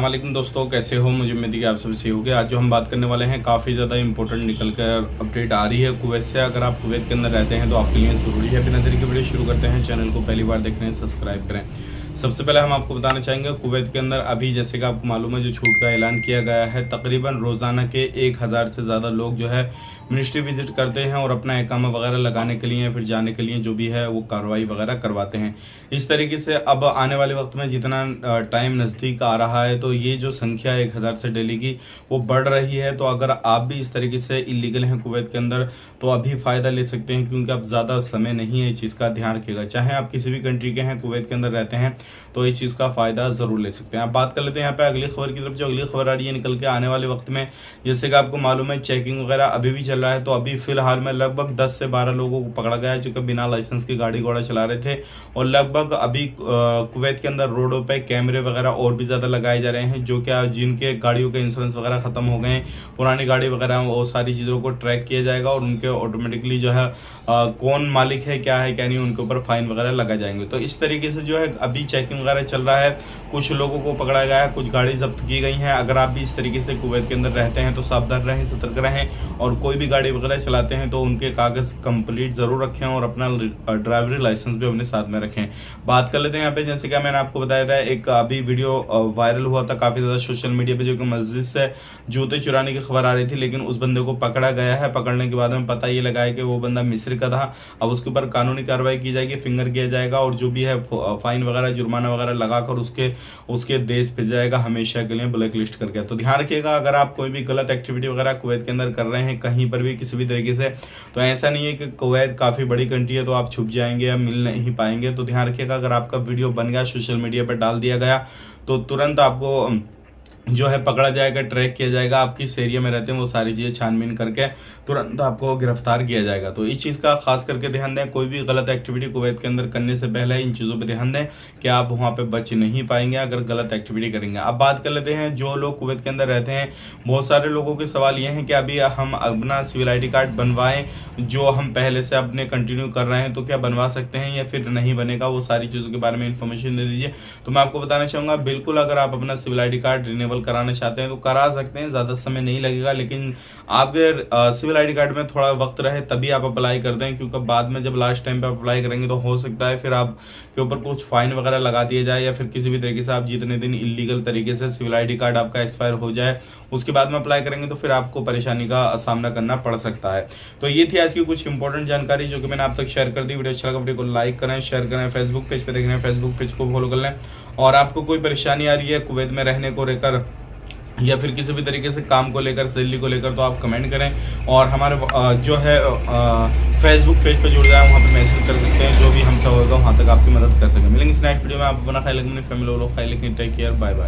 अस्सलाम वालेकुम दोस्तों, कैसे हो? मुझे उम्मीद है कि आप सब सही होंगे। आज जो हम बात करने वाले हैं काफ़ी ज़्यादा इंपॉर्टेंट निकल कर अपडेट आ रही है कुवैत से। अगर आप कुवैत के अंदर रहते हैं तो आपके लिए ज़रूरी है। बिना देरी के वीडियो शुरू करते हैं। चैनल को पहली बार देख रहे हैं, सब्सक्राइब करें। सबसे पहले हम आपको बताना चाहेंगे कुवैत के अंदर अभी जैसे कि आपको मालूम है जो छूट का ऐलान किया गया है, तकरीबन रोज़ाना के 1000 से ज़्यादा लोग जो है मिनिस्ट्री विजिट करते हैं और अपना इकामा वगैरह लगाने के लिए फिर जाने के लिए जो भी है वो कार्रवाई वगैरह करवाते हैं। इस तरीके से अब आने वाले वक्त में जितना टाइम नज़दीक आ रहा है तो ये जो संख्या 1000 से डेली की वो बढ़ रही है। तो अगर आप भी इस तरीके से इलीगल हैं कुवैत के अंदर तो अभी फ़ायदा ले सकते हैं, क्योंकि अब ज़्यादा समय नहीं है। इस चीज़ का ध्यान रखिएगा। चाहे आप किसी भी कंट्री के हैं, कुवैत के अंदर रहते हैं तो इस चीज़ का फ़ायदा ज़रूर ले सकते हैं। आप बात कर लेते हैं यहाँ पे अगली खबर की तरफ। जो अगली खबर आ रही है निकल के आने वाले वक्त में, जैसे कि आपको मालूम है चेकिंग वगैरह अभी भी चल रहा है। तो अभी फिलहाल में लगभग 10 से 12 लोगों को पकड़ा गया है जो कि बिना लाइसेंस की गाड़ी घोड़ा चला रहे थे। और लगभग अभी कुवैत के अंदर रोडों पे कैमरे वगैरह और भी ज़्यादा लगाए जा रहे हैं, जो कि जिनके गाड़ियों के इंश्योरेंस वगैरह ख़त्म हो गए हैं, पुरानी गाड़ी वगैरह, वो सारी चीज़ों को ट्रैक किया जाएगा और उनके ऑटोमेटिकली जो है कौन मालिक है क्या नहीं, उनके ऊपर फाइन वगैरह लगा जाएंगे। तो इस तरीके से जो है अभी चेकिंग वगैरह चल रहा है। कुछ लोगों को पकड़ा गया है, कुछ गाड़ी जब्त की गई हैं। अगर आप भी इस तरीके से कुवैत के अंदर रहते हैं तो सावधान रहें, सतर्क रहें और कोई भी गाड़ी वगैरह चलाते हैं तो उनके कागज़ कंप्लीट ज़रूर रखें और अपना ड्राइवरी लाइसेंस भी अपने साथ में रखें। बात कर लेते हैं यहाँ पे, जैसे कि मैंने आपको बताया था एक अभी वीडियो वायरल हुआ था काफ़ी ज़्यादा सोशल मीडिया पे, जो कि मस्जिद से जूते चुराने की खबर आ रही थी, लेकिन उस बंदे को पकड़ा गया है। पकड़ने के बाद में पता ये लगा है कि वो बंदा मिस्र का था। अब उसके ऊपर कानूनी कार्रवाई की जाएगी, फिंगर किया जाएगा और जो भी है फाइन वगैरह जुर्माना वगैरह लगाकर उसके देश भेजा जाएगा हमेशा के लिए ब्लैक लिस्ट करके। तो ध्यान रखिएगा, अगर आप कोई भी गलत एक्टिविटी वगैरह कुवैत के अंदर कर रहे हैं कहीं पर भी किसी भी तरीके से, तो ऐसा नहीं है कि कुवैत काफ़ी बड़ी कंट्री है तो आप छुप जाएंगे या मिल नहीं पाएंगे। तो ध्यान रखिएगा, अगर आपका वीडियो बन गया सोशल मीडिया पर डाल दिया गया तो तुरंत आपको जो है पकड़ा जाएगा, ट्रैक किया जाएगा। आप किस एरिया में रहते हैं वो सारी चीज़ें छानबीन करके तुरंत आपको गिरफ्तार किया जाएगा। तो इस चीज़ का खास करके ध्यान दें। कोई भी गलत एक्टिविटी कुवैत के अंदर करने से पहले इन चीज़ों पे ध्यान दें कि आप वहाँ पे बच नहीं पाएंगे अगर गलत एक्टिविटी करेंगे। अब बात कर लेते हैं जो लोग कुवैत के अंदर रहते हैं। बहुत सारे लोगों के सवाल ये हैं कि अभी हम अपना सिविल ID कार्ड बनवाएं, जो हम पहले से अपने कंटिन्यू कर रहे हैं, तो क्या बनवा सकते हैं या फिर नहीं बनेगा, वो सारी चीज़ों के बारे में इन्फॉर्मेशन दे दीजिए। तो मैं आपको बताना चाहूँगा, बिल्कुल अगर आप अपना सिविल ID कार्ड रिन्यूअल कराना चाहते हैं तो करा सकते हैं, ज़्यादा समय नहीं लगेगा। लेकिन आपके सिविल ID कार्ड में थोड़ा वक्त रहे तभी आप अप्लाई कर दें, क्योंकि बाद में जब लास्ट टाइम पे अप्लाई करेंगे तो हो सकता है फिर आपके ऊपर कुछ फाइन वगैरह लगा दिया जाए या फिर किसी भी तरीके से आप जितने दिन इलीगल तरीके से सिविल ID कार्ड आपका एक्सपायर हो जाए उसके बाद में अप्लाई करेंगे तो फिर आपको परेशानी का सामना करना पड़ सकता है। तो ये थी आज की कुछ इंपॉर्टेंट जानकारी जो कि मैंने आप तक शेयर कर दी। वीडियो अच्छा लगा वीडियो को लाइक करें, शेयर करें, फेसबुक पेज पे देख रहे हैं फेसबुक पेज को फॉलो कर लें। और आपको कोई परेशानी आ रही है कुवैत में रहने को लेकर या फिर किसी भी तरीके से काम को लेकर, सैलरी को लेकर, तो आप कमेंट करें और हमारे जो है फेसबुक पेज पर जुड़ जाए, वहाँ पे मैसेज कर सकते हैं। जो भी हमसे होगा वहाँ तक आपकी मदद कर सकें। मिलेंगे इस नेक्स्ट वीडियो में। आप अपना ख्याल रखें, अपनी फैमिली वालों ख्याल रखें। Take care, bye bye.